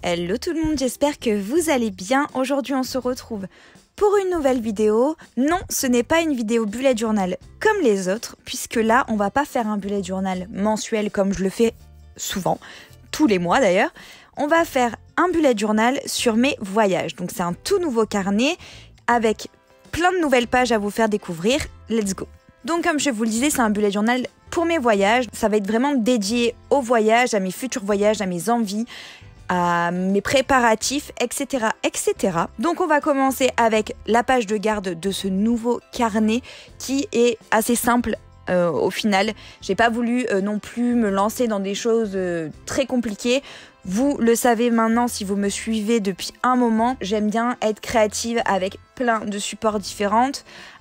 Hello tout le monde, j'espère que vous allez bien. Aujourd'hui on se retrouve pour une nouvelle vidéo. Non, ce n'est pas une vidéo bullet journal comme les autres, puisque là on va pas faire un bullet journal mensuel comme je le fais souvent, tous les mois d'ailleurs. On va faire un bullet journal sur mes voyages. Donc c'est un tout nouveau carnet avec plein de nouvelles pages à vous faire découvrir. Let's go. Donc comme je vous le disais, c'est un bullet journal pour mes voyages. Ça va être vraiment dédié aux voyages, à mes futurs voyages, à mes envies, à mes préparatifs, etc., etc. Donc on va commencer avec la page de garde de ce nouveau carnet qui est assez simple au final. J'ai pas voulu non plus me lancer dans des choses très compliquées. Vous le savez maintenant si vous me suivez depuis un moment, j'aime bien être créative avec plein de supports différents,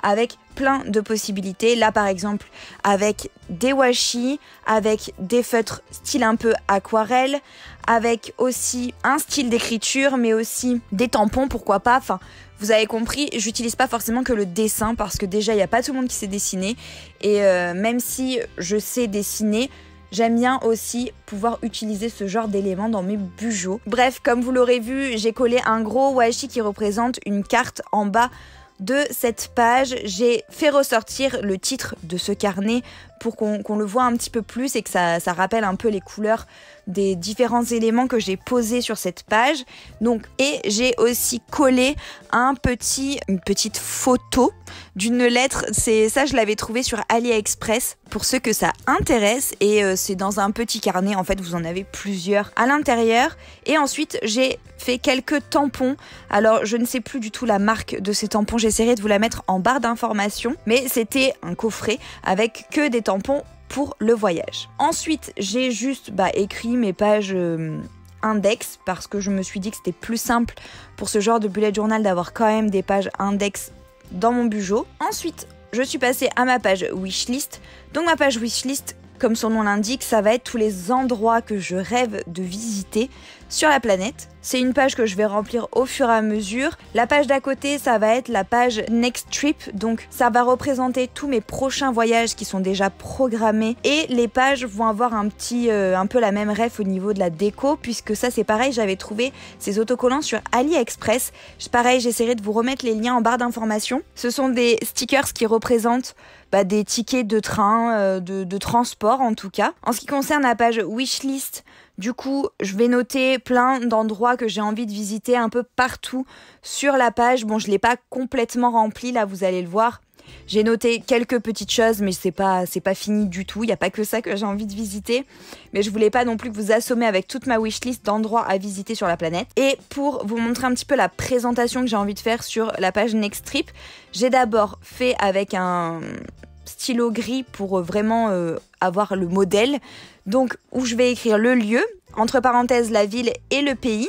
avec plein de possibilités. Là par exemple avec des washi, avec des feutres style un peu aquarelle, avec aussi un style d'écriture mais aussi des tampons, pourquoi pas. Enfin, vous avez compris, j'utilise pas forcément que le dessin parce que déjà il n'y a pas tout le monde qui sait dessiner et même si je sais dessiner, j'aime bien aussi pouvoir utiliser ce genre d'éléments dans mes bujots. Bref, comme vous l'aurez vu, j'ai collé un gros washi qui représente une carte en bas de cette page. J'ai fait ressortir le titre de ce carnet pour qu'on le voit un petit peu plus et que ça rappelle un peu les couleurs des différents éléments que j'ai posés sur cette page. Donc, et j'ai aussi collé une petite photo d'une lettre. Ça, je l'avais trouvé sur AliExpress pour ceux que ça intéresse. Et c'est dans un petit carnet. En fait, vous en avez plusieurs à l'intérieur. Et ensuite, j'ai fait quelques tampons. Alors, je ne sais plus du tout la marque de ces tampons. J'essaierai de vous la mettre en barre d'informations. Mais c'était un coffret avec que des tampons pour le voyage. Ensuite, j'ai juste écrit mes pages index parce que je me suis dit que c'était plus simple pour ce genre de bullet journal d'avoir quand même des pages index dans mon bujot. Ensuite, je suis passée à ma page wishlist. Donc ma page wishlist, comme son nom l'indique, ça va être tous les endroits que je rêve de visiter sur la planète. C'est une page que je vais remplir au fur et à mesure. La page d'à côté, ça va être la page Next Trip. Donc ça va représenter tous mes prochains voyages qui sont déjà programmés. Et les pages vont avoir un peu la même ref au niveau de la déco, puisque ça c'est pareil, j'avais trouvé ces autocollants sur AliExpress. Pareil, j'essaierai de vous remettre les liens en barre d'informations. Ce sont des stickers qui représentent des tickets de train, de transport en tout cas. En ce qui concerne la page wishlist, du coup, je vais noter plein d'endroits que j'ai envie de visiter un peu partout sur la page. Bon, je ne l'ai pas complètement remplie, là vous allez le voir. J'ai noté quelques petites choses, mais c'est pas fini du tout. Il n'y a pas que ça que j'ai envie de visiter. Mais je voulais pas non plus que vous assommer avec toute ma wishlist d'endroits à visiter sur la planète. Et pour vous montrer un petit peu la présentation que j'ai envie de faire sur la page Next Trip, j'ai d'abord fait avec un stylo gris pour vraiment avoir le modèle. Donc, où je vais écrire le lieu, entre parenthèses la ville et le pays.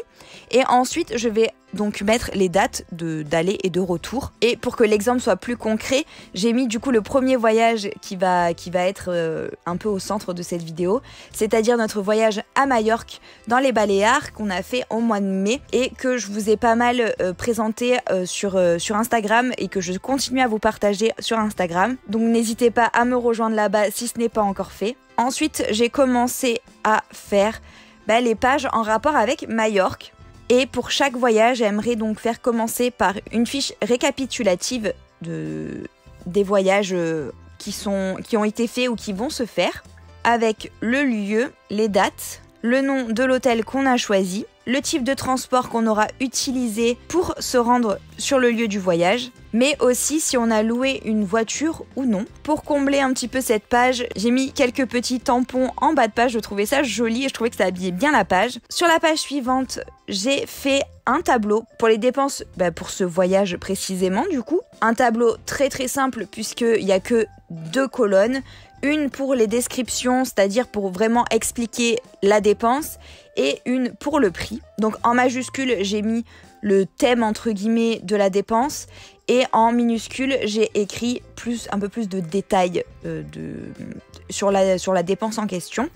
Et ensuite, je vais donc mettre les dates d'aller et de retour. Et pour que l'exemple soit plus concret, j'ai mis du coup le premier voyage qui va être un peu au centre de cette vidéo, c'est-à-dire notre voyage à Majorque dans les Baléares qu'on a fait au mois de mai et que je vous ai pas mal présenté sur Instagram et que je continue à vous partager sur Instagram. Donc n'hésitez pas à me rejoindre là-bas si ce n'est pas encore fait. Ensuite, j'ai commencé à faire les pages en rapport avec Majorque. Et pour chaque voyage, j'aimerais donc faire commencer par une fiche récapitulative des voyages qui ont été faits ou qui vont se faire, avec le lieu, les dates, le nom de l'hôtel qu'on a choisi, le type de transport qu'on aura utilisé pour se rendre sur le lieu du voyage, mais aussi si on a loué une voiture ou non. Pour combler un petit peu cette page, j'ai mis quelques petits tampons en bas de page, je trouvais ça joli et je trouvais que ça habillait bien la page. Sur la page suivante, j'ai fait un tableau pour les dépenses pour ce voyage précisément du coup. Un tableau très très simple puisqu'il n'y a que 2 colonnes. Une pour les descriptions, c'est-à-dire pour vraiment expliquer la dépense, et une pour le prix. Donc en majuscule, j'ai mis le thème entre guillemets de la dépense, et en minuscule, j'ai écrit un peu plus de détails sur la dépense en question.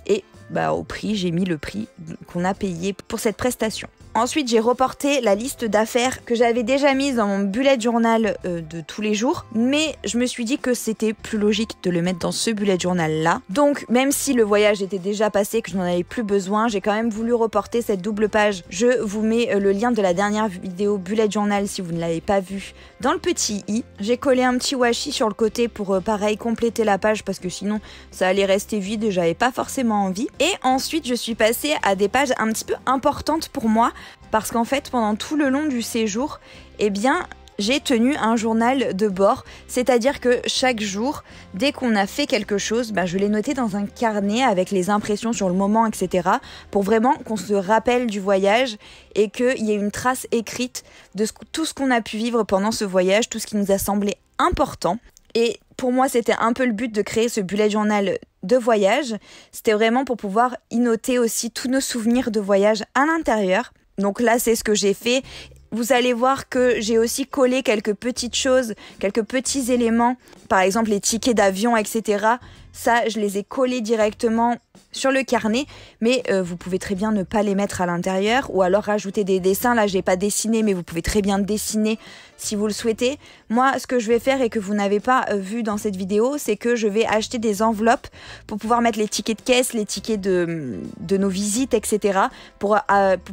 Et au prix, j'ai mis le prix qu'on a payé pour cette prestation. Ensuite, j'ai reporté la liste d'affaires que j'avais déjà mise dans mon bullet journal de tous les jours, mais je me suis dit que c'était plus logique de le mettre dans ce bullet journal-là. Donc, même si le voyage était déjà passé, que je n'en avais plus besoin, j'ai quand même voulu reporter cette double page. Je vous mets le lien de la dernière vidéo bullet journal si vous ne l'avez pas vu dans le petit i. J'ai collé un petit washi sur le côté pour, pareil, compléter la page parce que sinon, ça allait rester vide et j'avais pas forcément envie. Et ensuite, je suis passée à des pages un petit peu importantes pour moi, parce qu'en fait, pendant tout le long du séjour, eh bien, j'ai tenu un journal de bord, c'est-à-dire que chaque jour, dès qu'on a fait quelque chose, je l'ai noté dans un carnet avec les impressions sur le moment, etc. pour vraiment qu'on se rappelle du voyage et qu'il y ait une trace écrite de tout ce qu'on a pu vivre pendant ce voyage, tout ce qui nous a semblé important. Et pour moi, c'était un peu le but de créer ce bullet journal de voyage. C'était vraiment pour pouvoir y noter aussi tous nos souvenirs de voyage à l'intérieur. Donc là, c'est ce que j'ai fait. Vous allez voir que j'ai aussi collé quelques petites choses, quelques petits éléments, par exemple les tickets d'avion, etc. Ça, je les ai collés directement sur le carnet, mais vous pouvez très bien ne pas les mettre à l'intérieur ou alors rajouter des dessins. Là, j'ai pas dessiné, mais vous pouvez très bien dessiner si vous le souhaitez. Moi, ce que je vais faire et que vous n'avez pas vu dans cette vidéo, c'est que je vais acheter des enveloppes pour pouvoir mettre les tickets de caisse, les tickets de nos visites, etc. pour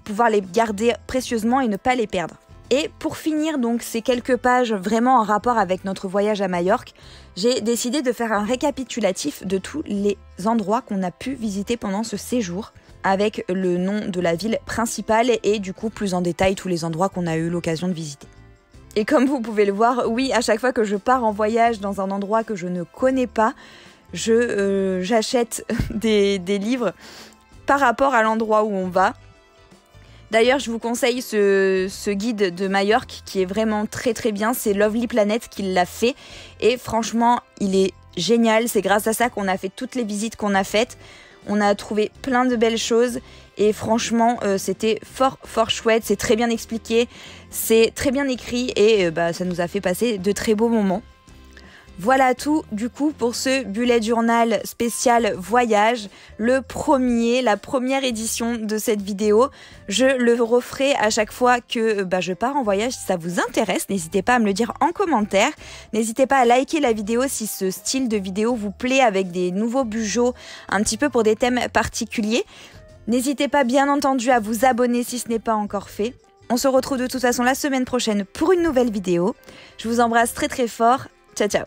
pouvoir les garder précieusement et ne pas les perdre. Et pour finir donc ces quelques pages vraiment en rapport avec notre voyage à Majorque, j'ai décidé de faire un récapitulatif de tous les endroits qu'on a pu visiter pendant ce séjour, avec le nom de la ville principale et du coup plus en détail tous les endroits qu'on a eu l'occasion de visiter. Et comme vous pouvez le voir, oui, à chaque fois que je pars en voyage dans un endroit que je ne connais pas, j'achète des livres par rapport à l'endroit où on va. D'ailleurs, je vous conseille ce guide de Majorque qui est vraiment très très bien. C'est Lovely Planet qui l'a fait et franchement, il est génial. C'est grâce à ça qu'on a fait toutes les visites qu'on a faites. On a trouvé plein de belles choses et franchement, c'était fort chouette. C'est très bien expliqué, c'est très bien écrit et ça nous a fait passer de très beaux moments. Voilà tout du coup pour ce bullet journal spécial voyage, la première édition de cette vidéo. Je le referai à chaque fois que je pars en voyage. Si ça vous intéresse, n'hésitez pas à me le dire en commentaire. N'hésitez pas à liker la vidéo si ce style de vidéo vous plaît, avec des nouveaux bujots un petit peu pour des thèmes particuliers. N'hésitez pas bien entendu à vous abonner si ce n'est pas encore fait. On se retrouve de toute façon la semaine prochaine pour une nouvelle vidéo. Je vous embrasse très très fort. Ciao ciao.